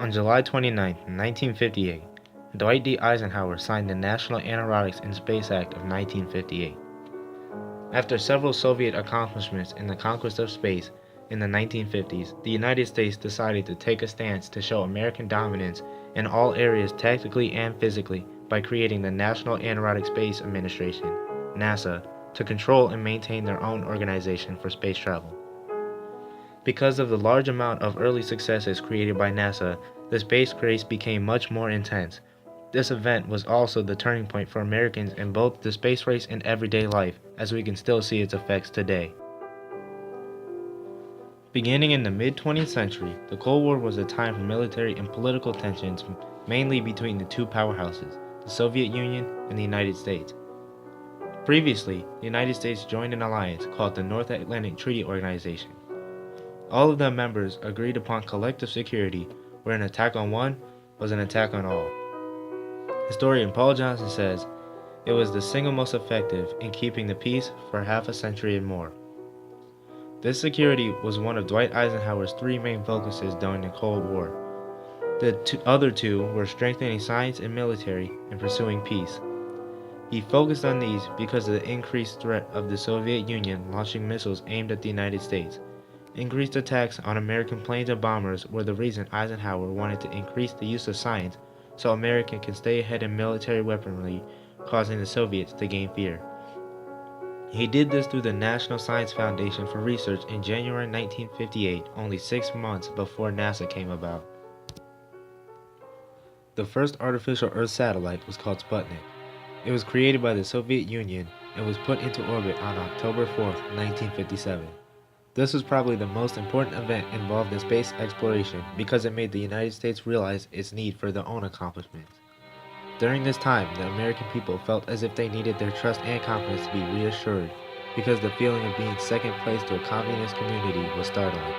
On July 29, 1958, Dwight D. Eisenhower signed the National Aeronautics and Space Act of 1958. After several Soviet accomplishments in the conquest of space in the 1950s, the United States decided to take a stance to show American dominance in all areas tactically and physically by creating the National Aeronautics Space Administration, NASA, to control and maintain their own organization for space travel. Because of the large amount of early successes created by NASA, the space race became much more intense. This event was also the turning point for Americans in both the space race and everyday life, as we can still see its effects today. Beginning in the mid-20th century, the Cold War was a time for military and political tensions, mainly between the two powerhouses, the Soviet Union and the United States. Previously, the United States joined an alliance called the North Atlantic Treaty Organization. All of the members agreed upon collective security, where an attack on one was an attack on all. Historian Paul Johnson says, it was the single most effective in keeping the peace for half a century and more. This security was one of Dwight Eisenhower's three main focuses during the Cold War. The other two were strengthening science and military and pursuing peace. He focused on these because of the increased threat of the Soviet Union launching missiles aimed at the United States. Increased attacks on American planes and bombers were the reason Eisenhower wanted to increase the use of science so America can stay ahead in military weaponry, causing the Soviets to gain fear. He did this through the National Science Foundation for Research in January 1958, only 6 months before NASA came about. The first artificial Earth satellite was called Sputnik. It was created by the Soviet Union and was put into orbit on October 4, 1957. This was probably the most important event involved in space exploration because it made the United States realize its need for their own accomplishments. During this time, the American people felt as if they needed their trust and confidence to be reassured because the feeling of being second place to a communist community was startling.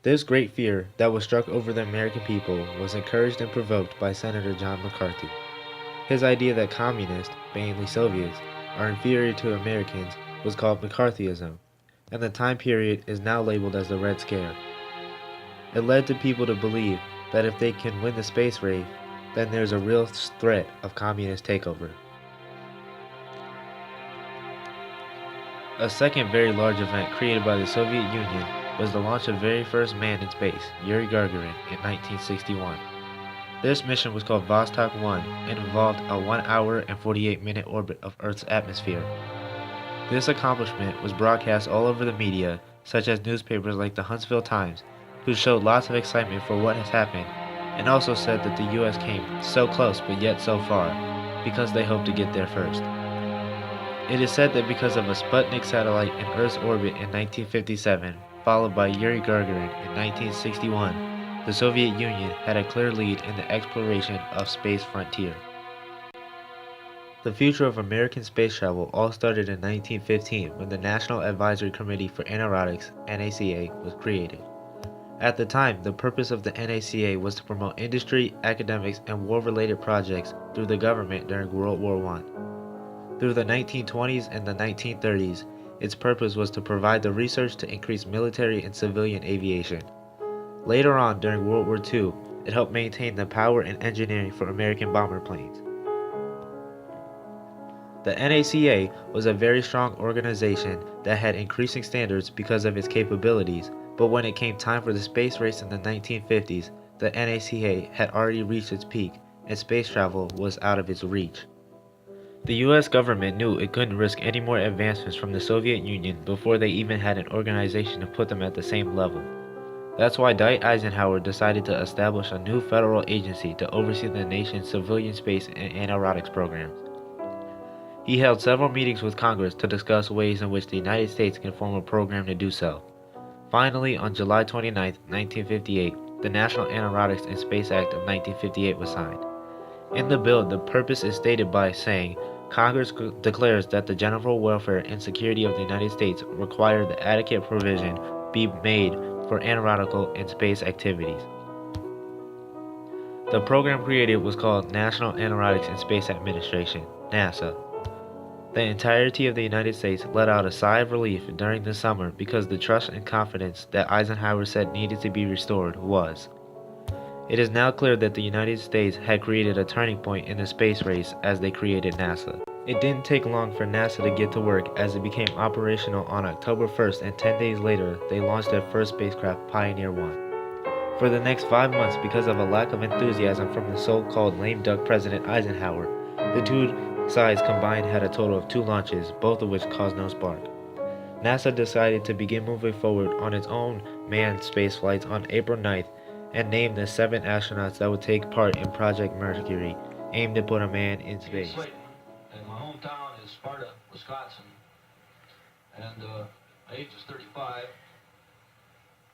This great fear that was struck over the American people was encouraged and provoked by Senator John McCarthy. His idea that communists, mainly Soviets, are inferior to Americans was called McCarthyism, and the time period is now labeled as the Red Scare. It led to people to believe that if they can win the space race, then there's a real threat of communist takeover. A second very large event created by the Soviet Union was the launch of the very first man in space, Yuri Gagarin, in 1961. This mission was called Vostok 1 and involved a 1 hour and 48-minute orbit of Earth's atmosphere. This accomplishment was broadcast all over the media, such as newspapers like the Huntsville Times, who showed lots of excitement for what has happened, and also said that the US came so close but yet so far, because they hoped to get there first. It is said that because of a Sputnik satellite in Earth's orbit in 1957, followed by Yuri Gagarin in 1961, the Soviet Union had a clear lead in the exploration of space frontier. The future of American space travel all started in 1915 when the National Advisory Committee for Aeronautics, NACA, was created. At the time, the purpose of the NACA was to promote industry, academics, and war-related projects through the government during World War I. Through the 1920s and the 1930s, its purpose was to provide the research to increase military and civilian aviation. Later on, during World War II, it helped maintain the power and engineering for American bomber planes. The NACA was a very strong organization that had increasing standards because of its capabilities, but when it came time for the space race in the 1950s, the NACA had already reached its peak, and space travel was out of its reach. The US government knew it couldn't risk any more advancements from the Soviet Union before they even had an organization to put them at the same level. That's why Dwight Eisenhower decided to establish a new federal agency to oversee the nation's civilian space and aeronautics programs. He held several meetings with Congress to discuss ways in which the United States can form a program to do so. Finally, on July 29, 1958, the National Aeronautics and Space Act of 1958 was signed. In the bill, the purpose is stated by saying, Congress declares that the general welfare and security of the United States require that adequate provision be made for aeronautical and space activities. The program created was called National Aeronautics and Space Administration, NASA. The entirety of the United States let out a sigh of relief during the summer because the trust and confidence that Eisenhower said needed to be restored was. It is now clear that the United States had created a turning point in the space race as they created NASA. It didn't take long for NASA to get to work as it became operational on October 1st, and 10 days later, they launched their first spacecraft, Pioneer 1. For the next 5 months, because of a lack of enthusiasm from the so-called lame duck President Eisenhower, the two sides combined had a total of 2 launches, both of which caused no spark. NASA decided to begin moving forward on its own manned space flights on April 9th and named the 7 astronauts that would take part in Project Mercury, aimed to put a man in space. And my hometown is Sparta, Wisconsin, and my age is 35,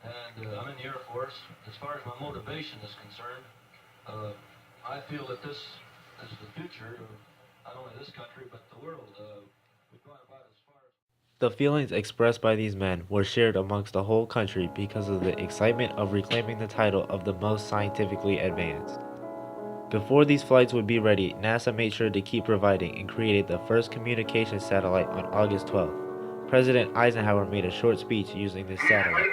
and I'm in the Air Force. As far as my motivation is concerned, I feel that this is the future of not only this country, but the world. We've gone about as far as... The feelings expressed by these men were shared amongst the whole country because of the excitement of reclaiming the title of the most scientifically advanced. Before these flights would be ready, NASA made sure to keep providing and created the first communications satellite on August 12th. President Eisenhower made a short speech using this satellite.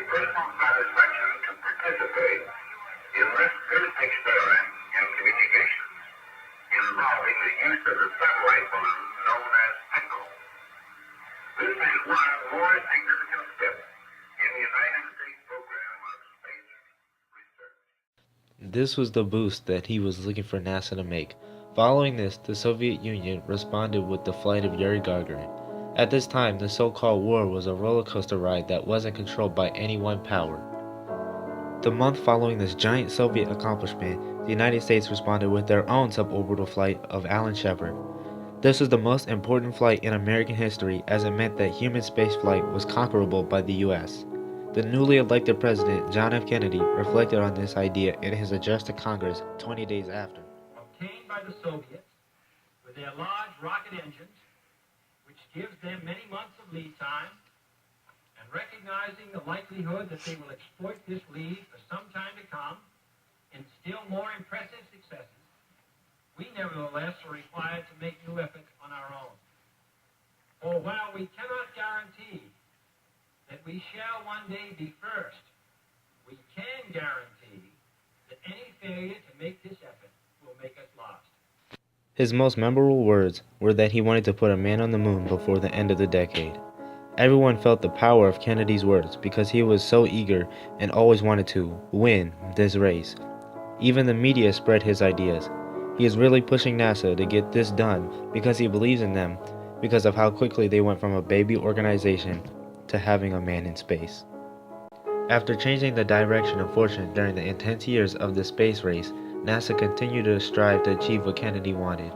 Involving the use of the satellite balloon known as ECHO. This is one more significant step in the United States program of space research. This was the boost that he was looking for NASA to make. Following this, the Soviet Union responded with the flight of Yuri Gagarin. At this time, the so-called war was a roller coaster ride that wasn't controlled by any one power. The month following this giant Soviet accomplishment, the United States responded with their own suborbital flight of Alan Shepard. This was the most important flight in American history as it meant that human spaceflight was conquerable by the U.S. The newly elected president, John F. Kennedy, reflected on this idea in his address to Congress 20 days after. Obtained by the Soviets with their large rocket engines, which gives them many months of lead time, and recognizing the likelihood that they will exploit this lead for some time to come in still more impressive successes, we nevertheless are required to make new efforts on our own. For while we cannot guarantee that we shall one day be first, we can guarantee that any failure to make this effort will make us lost. His most memorable words were that he wanted to put a man on the moon before the end of the decade. Everyone felt the power of Kennedy's words because he was so eager and always wanted to win this race. Even the media spread his ideas. He is really pushing NASA to get this done because he believes in them, because of how quickly they went from a baby organization to having a man in space. After changing the direction of fortune during the intense years of the space race, NASA continued to strive to achieve what Kennedy wanted.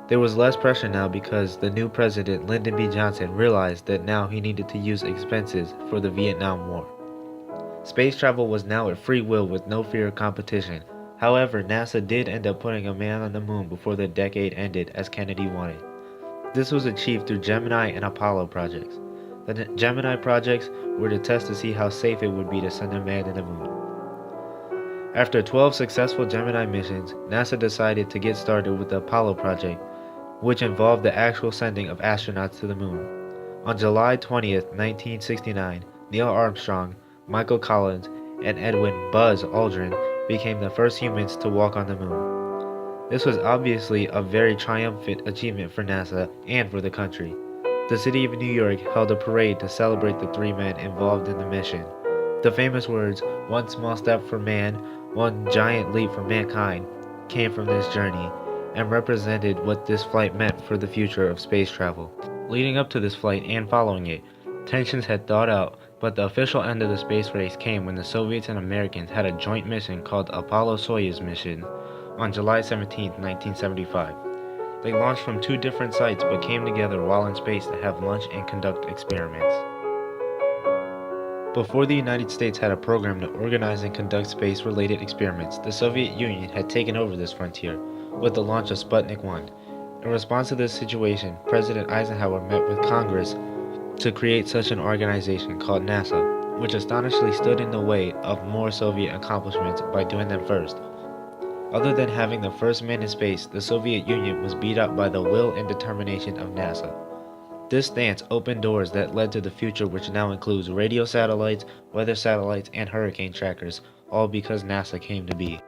There was less pressure now because the new president, Lyndon B. Johnson, realized that now he needed to use expenses for the Vietnam War. Space travel was now at free will with no fear of competition. However, NASA did end up putting a man on the moon before the decade ended as Kennedy wanted. This was achieved through Gemini and Apollo projects. The Gemini projects were to test to see how safe it would be to send a man to the moon. After 12 successful Gemini missions, NASA decided to get started with the Apollo project, which involved the actual sending of astronauts to the moon. On July 20th, 1969, Neil Armstrong, Michael Collins, and Edwin "Buzz" Aldrin became the first humans to walk on the moon. This was obviously a very triumphant achievement for NASA and for the country. The city of New York held a parade to celebrate the 3 men involved in the mission. The famous words, "One small step for man, one giant leap for mankind," came from this journey and represented what this flight meant for the future of space travel. Leading up to this flight and following it, tensions had thawed out, but the official end of the space race came when the Soviets and Americans had a joint mission called Apollo-Soyuz mission on July 17, 1975. They launched from 2 different sites but came together while in space to have lunch and conduct experiments. Before the United States had a program to organize and conduct space-related experiments, the Soviet Union had taken over this frontier with the launch of Sputnik 1. In response to this situation, President Eisenhower met with Congress to create such an organization called NASA, which astonishingly stood in the way of more Soviet accomplishments by doing them first. Other than having the first man in space, the Soviet Union was beat up by the will and determination of NASA. This stance opened doors that led to the future, which now includes radio satellites, weather satellites, and hurricane trackers, all because NASA came to be.